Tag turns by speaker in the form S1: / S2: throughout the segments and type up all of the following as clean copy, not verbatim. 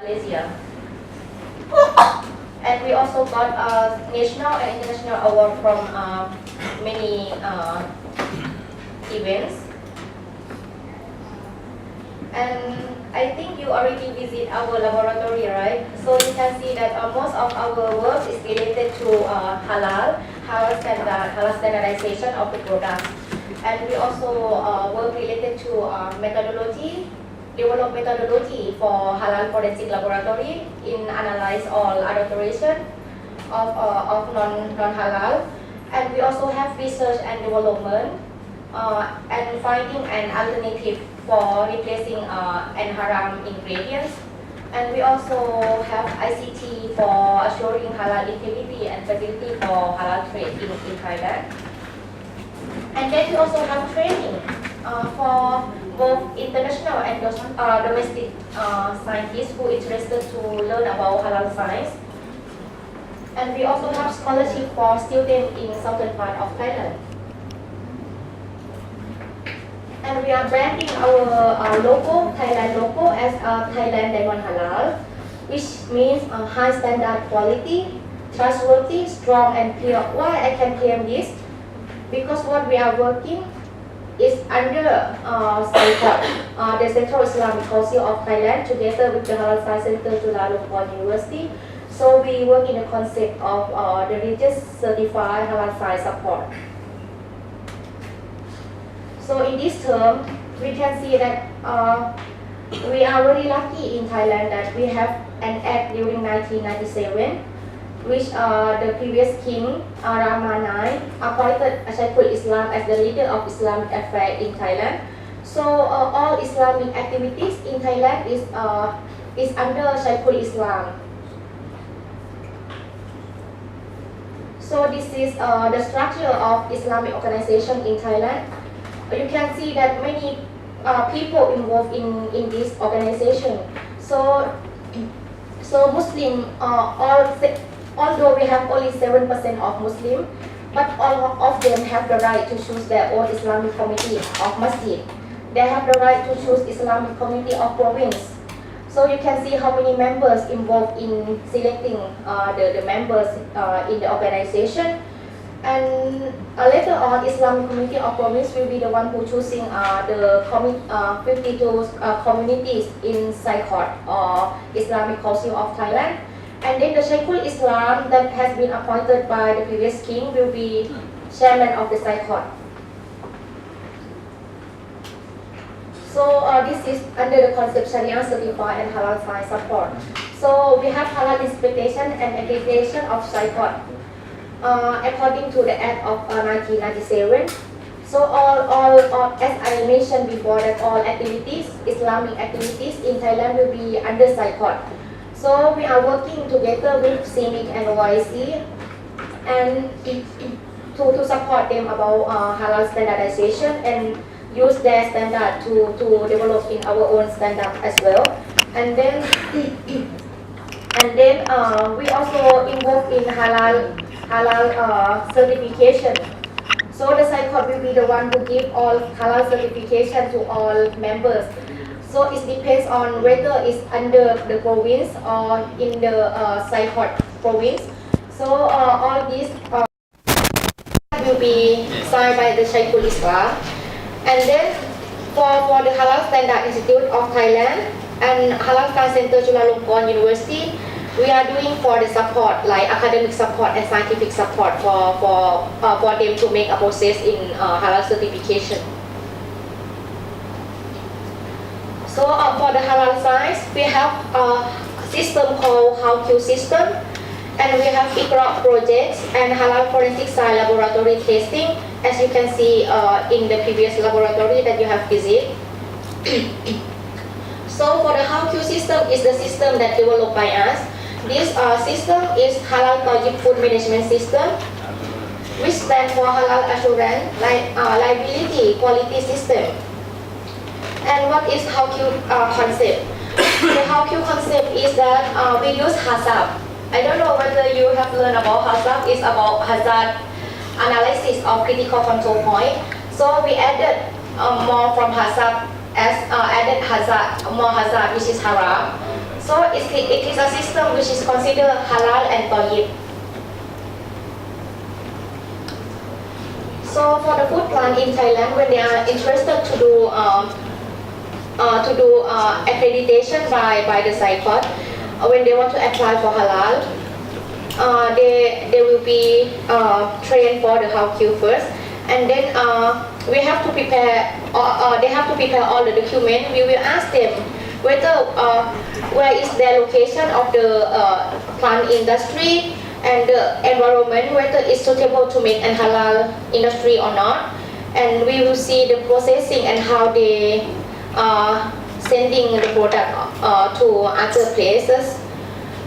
S1: Malaysia. And we also got a national and international award from many events. And I think you already visit our laboratory, right? So you can see that most of our work is related to halal standardization of the products. And we also work related to develop methodology for halal forensic laboratory in analyze all adulteration of non-halal. And we also have research and development and finding an alternative for replacing and haram ingredients. And we also have ICT for assuring halal integrity and facility for halal trade in Thailand. And then we also have training for both international and domestic scientists who are interested to learn about halal science. And we also have scholarship for students in southern part of Thailand. And we are branding our logo, Thailand logo, as Thailand Diamond Halal, which means high standard quality, trustworthy, strong and pure. Why I can claim this? Because what we are working is under the Central Islamic Council of Thailand together with the Halal Science Center Chulalongkorn University. So we work in the concept of the religious certified Halal Science support. So in this term, we can see that we are very lucky in Thailand that we have an act during 1997, which the previous king Rama IX appointed Shaykhul Islam as the leader of Islamic affairs in Thailand. So all Islamic activities in Thailand is under Shaykhul Islam. So this is the structure of Islamic organization in Thailand. You can see that many people involved in this organization. So Muslim, although we have only 7% of Muslim, but all of them have the right to choose their own Islamic committee of masjid. They have the right to choose Islamic committee of province. So you can see how many members involved in selecting the members in the organization. And later on, Islamic Committee of Province will be the one who choosing the 52 communities in SICOT or Islamic Council of Thailand. And then the Shaykhul Islam that has been appointed by the previous king will be chairman of the SICOT. So this is under the concept Sharia certified and Halal science support. So we have Halal inspection and accreditation of SICOT. According to the Act of 1997, so all as I mentioned before, that all activities, Islamic activities in Thailand will be under SICOT. So we are working together with CIMIC and OIC and to support them about halal standardization and use their standard to develop in our own standard as well. And then we also involved in halal certification. So the SICOT will be the one who give all halal certification to all members. So it depends on whether it's under the province or in the SICOT province. So all these will be signed by the Shaykhul Islam. And then for the Halal Standard Institute of Thailand and Halal Science Center Chulalongkorn University, we are doing for the support, like academic support and scientific support for them to make a process in halal certification. So for the halal science, we have a system called HowQ system, and we have Iqra projects and halal forensic science laboratory testing, as you can see in the previous laboratory that you have visited. So for the HowQ system is the system that developed by us. This system is Halal Tajib Food Management System, which stands for Halal Assurance Liability Quality System. And what is HowQ concept? The HowQ concept is that we use HACCP. I don't know whether you have learned about HACCP. It's about hazard analysis of critical control point. So we added more from HACCP as added hazard, more hazard, which is haram. So it is a system which is considered halal and tayyib. So for the food plant in Thailand, when they are interested to do accreditation by the SIPOT, when they want to apply for halal, they will be trained for the how Q first, and then we have to prepare. They have to prepare all the document. We will ask them whether where is their location of the plant industry and the environment, whether it's suitable to make an halal industry or not, and we will see the processing and how they sending the product to other places.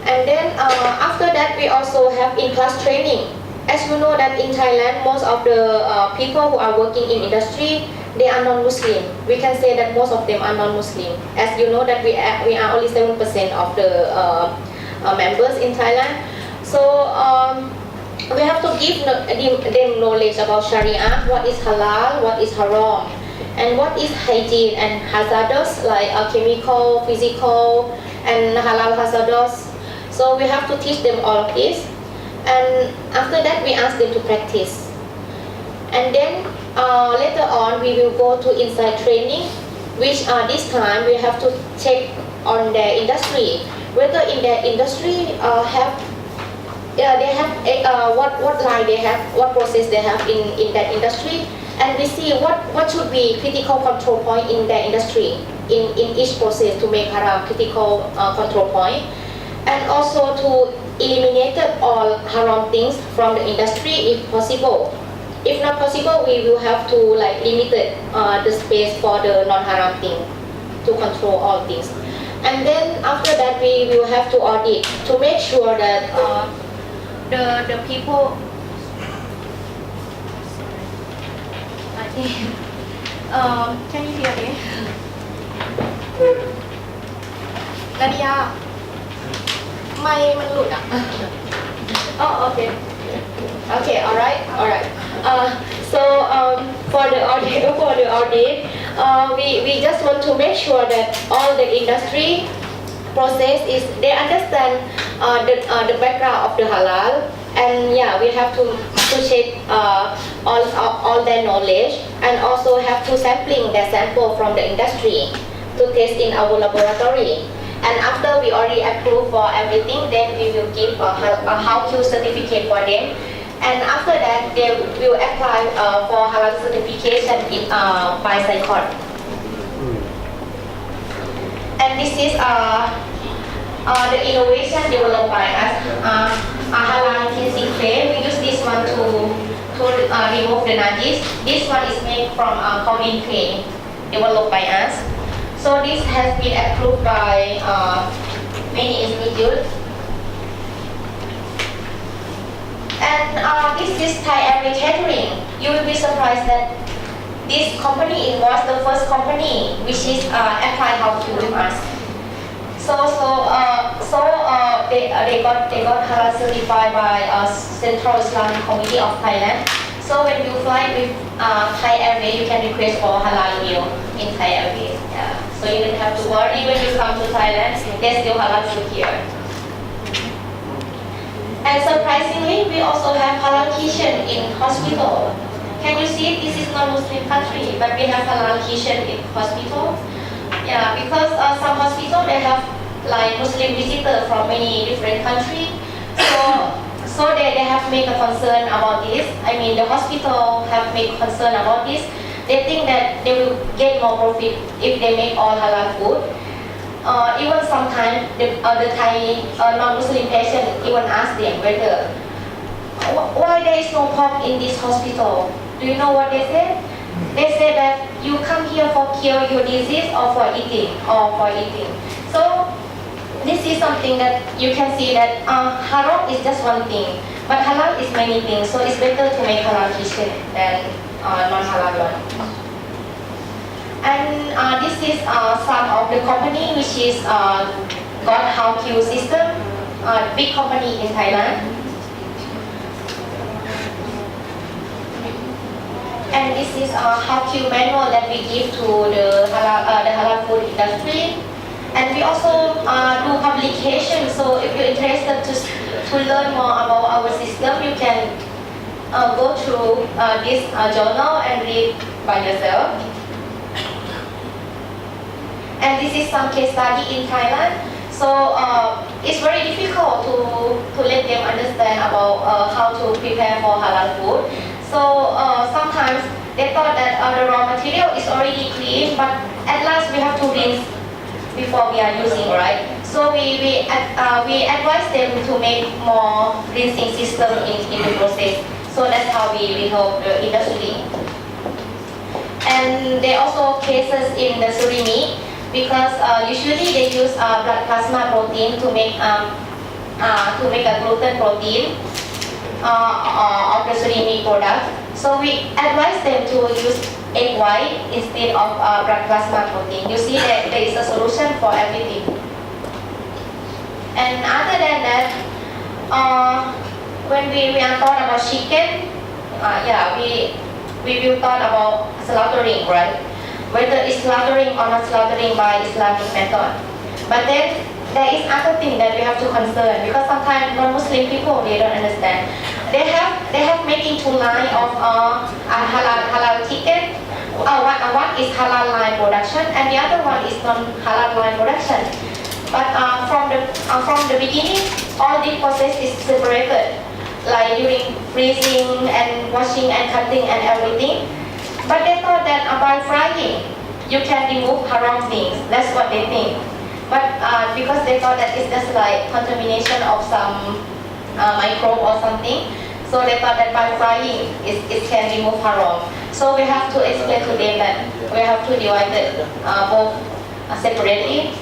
S1: And then after that, we also have in-class training. As you know that in Thailand, most of the people who are working in industry, they are non-Muslim. We can say that most of them are non-Muslim. As you know that we are only 7% of the members in Thailand. So we have to give them knowledge about Sharia, what is halal, what is haram, and what is hygiene and hazardous like chemical, physical, and halal hazardous. So we have to teach them all of this. And after that, we ask them to practice. And then later on, we will go to inside training, which this time we have to check on their industry, whether in their industry they have what line they have, what process they have in that industry, and we see what should be critical control point in their industry in each process to make halal critical control point, and also to eliminate all haram things from the industry if possible. If not possible, we will have to limit the space for the non-haram thing to control all things. And then after that, we will have to audit to make sure that the people. I think. Can you hear me? Nadia, ไม่มันหลุดอ่ะ Oh, okay. Okay, all right. So for the audit, we just want to make sure that all the industry process is they understand the background of the halal, and yeah, we have to check all their knowledge, and also have to sampling their sample from the industry to test in our laboratory. And after we already approve for everything, then we will give a how Q certificate for them. And after that, they will apply for halal certification by SIPOT. And this is the innovation developed by us. Halal cleansing clay. We use this one to remove the najis. This one is made from kaolin clay, developed by us. So this has been approved by many institutes. And this is Thai Airway Catering. You will be surprised that this company was the first company which is applied how to with us. So they got halal certified by Central Islamic Committee of Thailand. So when you fly with Thai Airway, you can request for halal meal in Thai Airway. Yeah. So you don't have to worry when you come to Thailand. There's still halal food here. And surprisingly, we also have halal kitchen in hospital. Can you see this is not Muslim country, but we have halal kitchen in hospital. Yeah, because some hospital they have Muslim visitors from many different countries. So they have made a concern about this. I mean, the hospital have made concern about this. They think that they will get more profit if they make all halal food. Even sometimes the Thai non-Muslim patient even ask them whether why there is no pork in this hospital. Do you know what they say? They say that you come here for cure your disease or for eating. So this is something that you can see that haram is just one thing, but halal is many things. So it's better to make halal kitchen than non-halal one. And this is some of the company which is got how Q system, big company in Thailand. And this is how Q manual that we give to the halal food industry. And we also do publication. So if you're interested to learn more about our system, you can go through this journal and read by yourself. And this is some case study in Thailand. So it's very difficult to let them understand about how to prepare for halal food. So sometimes they thought that the raw material is already clean, but at last we have to rinse before we are using, right? So we advise them to make more rinsing system in the process. So that's how we help the industry. And there are also cases in the surimi, because usually they use blood plasma protein to make a gluten protein of the surimi product. So we advise them to use egg white instead of blood plasma protein. You see that there is a solution for everything. And other than that, when we are thought about chicken, we will thought about slaughtering, right? Whether it's slaughtering or not slaughtering by Islamic method. But then there is other thing that we have to concern, because sometimes non-Muslim people, they don't understand. They have making two line of halal chicken. One is halal line production and the other one is non-halal line production. But from the beginning, all the process is separated, like during freezing and washing and cutting and everything. But they thought that by frying, you can remove haram things. That's what they think. But because they thought that it's just like contamination of some microbe or something, so they thought that by frying, it can remove haram. So we have to explain to them that we have to divide it both separately.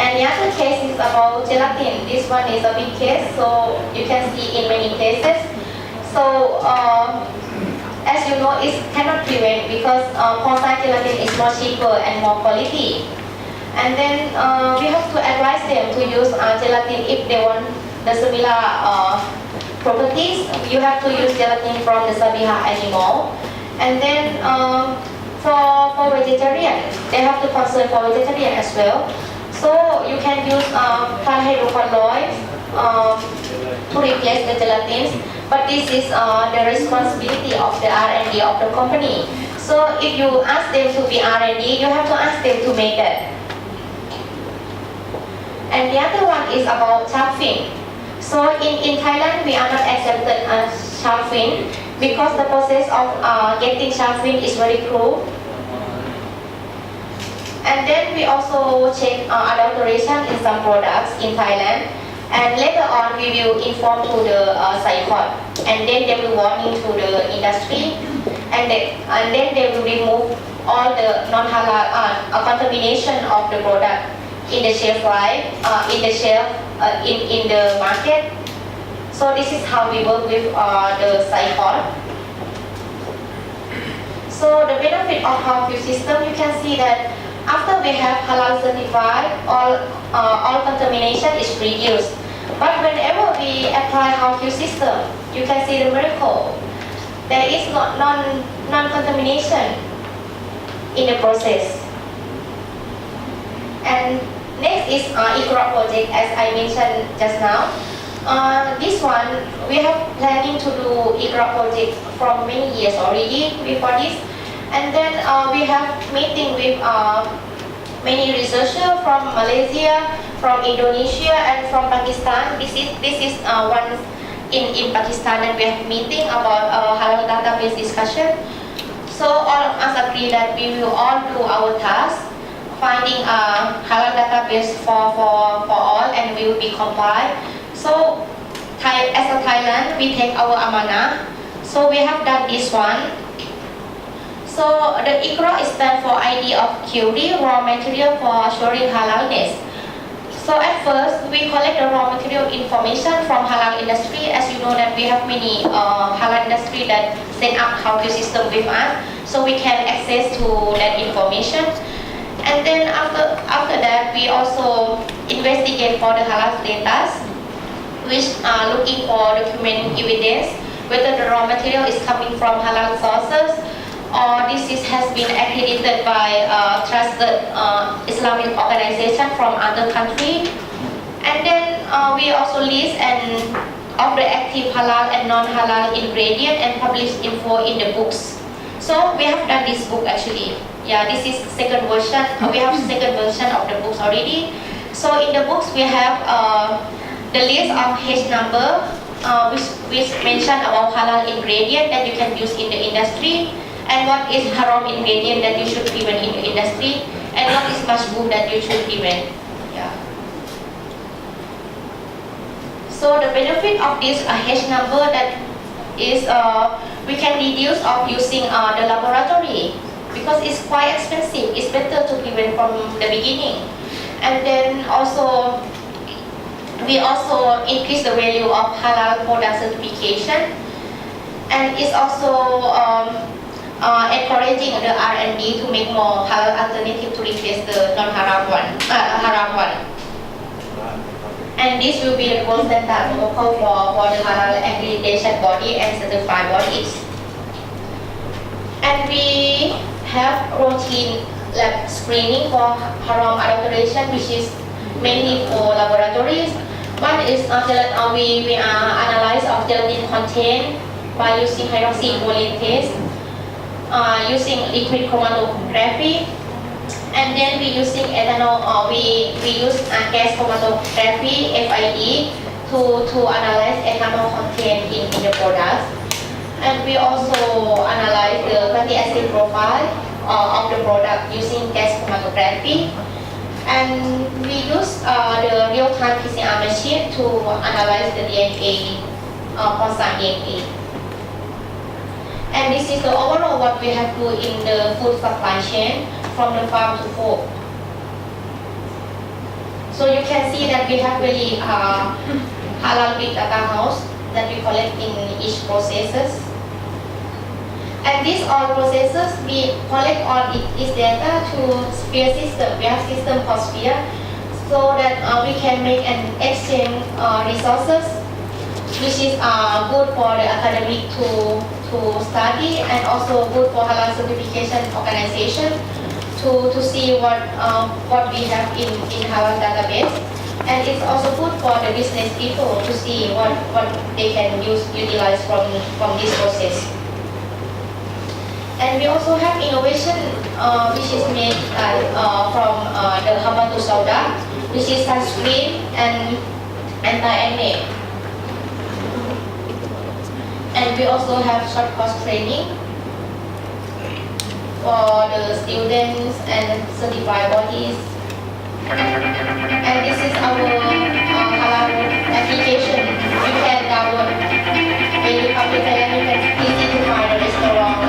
S1: And the other case is about gelatin. This one is a big case, so you can see in many cases. So as you know, it cannot prevent, because PONSEL gelatin is more cheaper and more quality. And then we have to advise them to use gelatin if they want the similar properties. You have to use gelatin from the Sabiha animal. And then for vegetarian, they have to concern for vegetarian as well. So you can use plant hydrocolloids to replace the gelatins. But this is the responsibility of the R&D of the company. So if you ask them to be R&D, you have to ask them to make it. And the other one is about shark fin. So in Thailand, we are not accepted as shark fin, because the process of getting shark fin is very cruel. And then we also check adulteration in some products in Thailand. And later on, we will inform to the SICOT, and then they will warning to the industry, and then they will remove all the non-halal contamination of the product in the shelf life, in the market. So this is how we work with the SICOT. So the benefit of halal system, you can see that after we have halal certified, all contamination is reduced. But whenever we apply halal system, you can see the miracle. There is non-contamination in the process. And next is ICRA project, as I mentioned just now. This one, we have planning to do ICRA project from many years already before this. And then we have meeting with many researchers from Malaysia, from Indonesia, and from Pakistan. This is one in Pakistan, and we have meeting about halal database discussion. So all of us agree that we will all do our task, finding a halal database for all, and we will be compliant. So as a Thailand, we take our amanah. So we have done this one. So the ICRA stands for ID of Curie, raw material for assuring halalness. So at first, we collect the raw material information from halal industry. As you know that we have many halal industry that set up halal system with us, so we can access to that information. And then after that, we also investigate for the halal status, which are looking for document evidence, whether the raw material is coming from halal sources, or has been accredited by trusted Islamic organization from other country. And then we also list and of the active halal and non-halal ingredient and publish info in the books. So we have done this book actually. Yeah, this is second version. We have second version of the books already. So in the books we have the list of H number which mention about halal ingredient that you can use in the industry, and what is haram ingredient that you should prevent in the industry, and what is mashbooh that you should prevent. Yeah. So the benefit of this H number that is we can reduce of using the laboratory because it's quite expensive. It's better to prevent from the beginning. And then also we also increase the value of halal product certification, and it's also encouraging the R&D to make more halal alternative to replace the non-haram one, haram one. And this will be the gold standard local for the halal accreditation body and certified bodies. And we have routine lab screening for haram adulteration, which is mainly for laboratories. One is we analyze of gelatin content by using hydroxyproline test, using liquid chromatography, and then we using ethanol. We use gas chromatography (FID) to analyze ethanol content in the products, and we also analyze the fatty acid profile of the product using gas chromatography. And we use the real-time PCR machine to analyze the DNA, PONSEL DNA. And this is the overall what we have to do in the food supply chain from the farm to fork. So you can see that we have really halal big data house that we collect in each processes. And these all processes, we collect all this data to sphere system. We have system called sphere, so that we can make an exchange resources, which is good for the academic to study, and also good for halal certification organization to see what we have in halal database. And it's also good for the business people to see what they can utilize from this process. And we also have innovation which is made from the Habatu Sauda, which is sunscreen and anti-acne. And we also have short course training for the students and certified bodies. And this is our halal application. You can download. When you come to Thailand, you can easy to find a restaurant.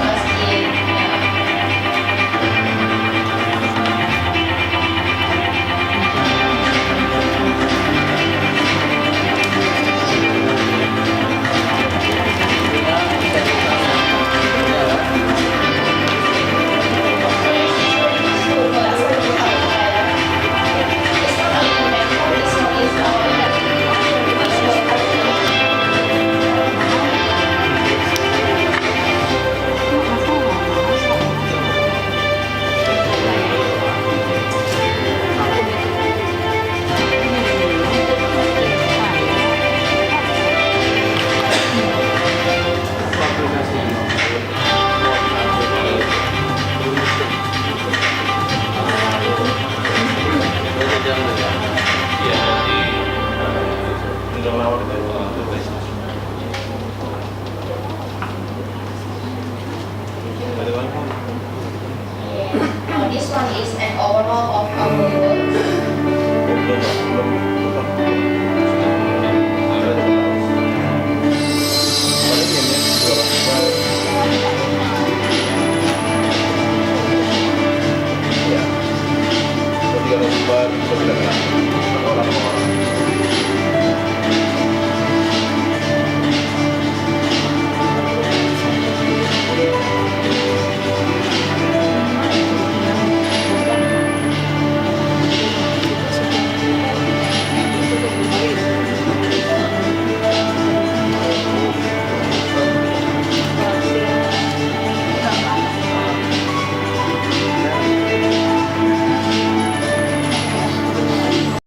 S1: This one is an overall